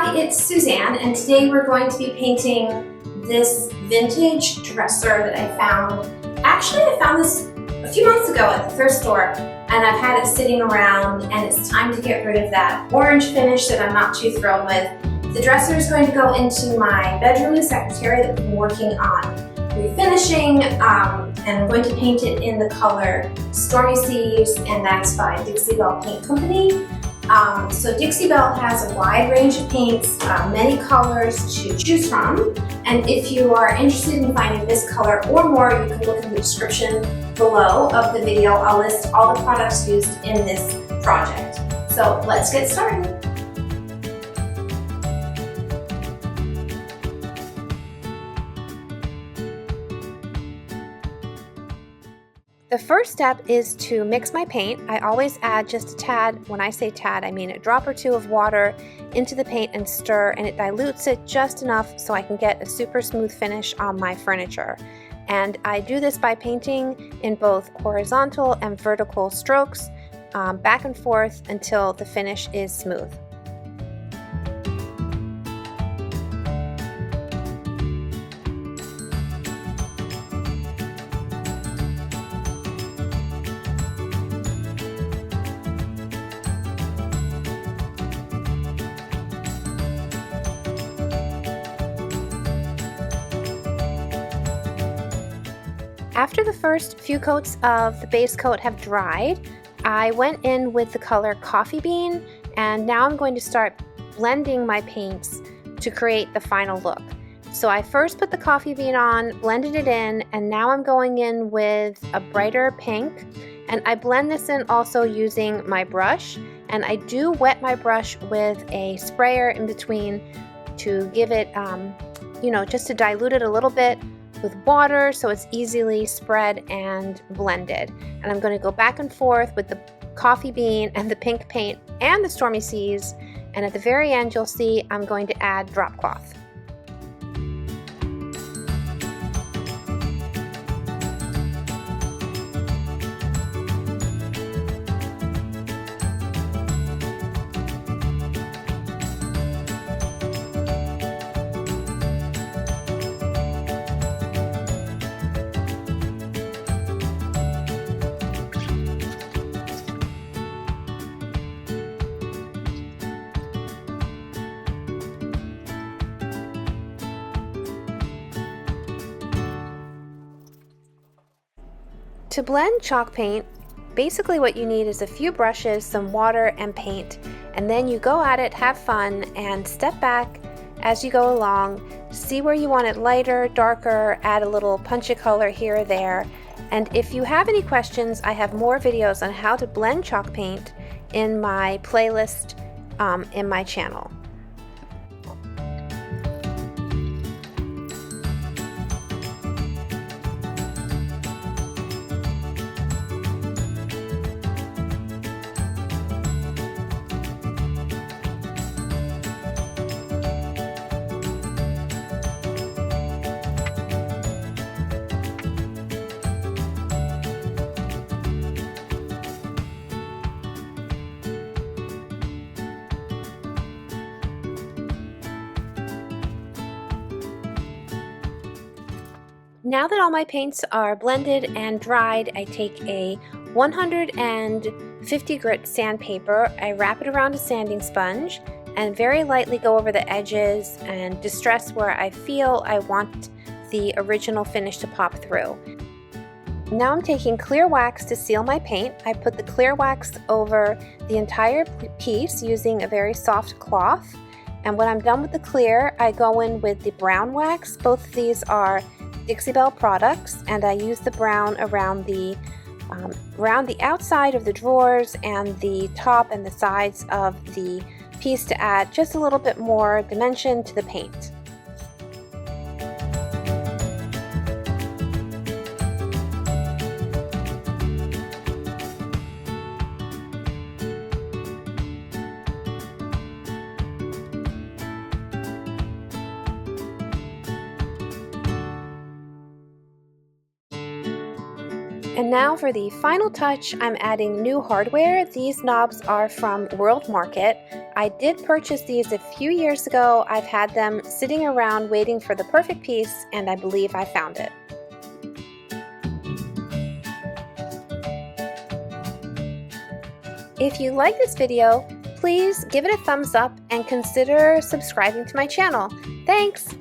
Hi, it's Suzanne, and today we're going to be painting this vintage dresser that I found. Actually, I found this a few months ago at the thrift store, and I've had it sitting around, and it's time to get rid of that orange finish that I'm not too thrilled with. The dresser is going to go into my bedroom and secretary that we've been working on refinishing, and I'm going to paint it in the color Stormy Seas, and that's by Dixie Belle Paint Company. So Dixie Belle has a wide range of paints, many colors to choose from, and if you are interested in finding this color or more, you can look in the description below of the video. I'll list all the products used in this project. So let's get started. The first step is to mix my paint. I always add just a tad. When I say tad, I mean a drop or two of water into the paint and stir, and it dilutes it just enough so I can get a super smooth finish on my furniture. And I do this by painting in both horizontal and vertical strokes, back and forth until the finish is smooth. After the first few coats of the base coat have dried, I went in with the color Coffee Bean, and now I'm going to start blending my paints to create the final look. So I first put the Coffee Bean on, blended it in, and now I'm going in with a brighter pink, and I blend this in also using my brush, and I do wet my brush with a sprayer in between to give it, just to dilute it a little bit with water so it's easily spread and blended. And I'm going to go back and forth with the Coffee Bean and the pink paint and the Stormy Seas, and at the very end you'll see I'm going to add drop cloth. To blend chalk paint, basically what you need is a few brushes, some water, and paint, and then you go at it, have fun, and step back as you go along, see where you want it lighter, darker, add a little punch of color here or there. And if you have any questions, I have more videos on how to blend chalk paint in my playlist in my channel. Now that all my paints are blended and dried, I take a 150 grit sandpaper, I wrap it around a sanding sponge, and very lightly go over the edges and distress where I feel I want the original finish to pop through. Now I'm taking clear wax to seal my paint. I put the clear wax over the entire piece using a very soft cloth, and when I'm done with the clear, I go in with the brown wax. Both of these are Dixie Belle products, and I use the brown around the outside of the drawers and the top and the sides of the piece to add just a little bit more dimension to the paint. And now for the final touch, I'm adding new hardware. These knobs are from World Market. I did purchase these a few years ago. I've had them sitting around waiting for the perfect piece, and I believe I found it. If you like this video, please give it a thumbs up and consider subscribing to my channel. Thanks!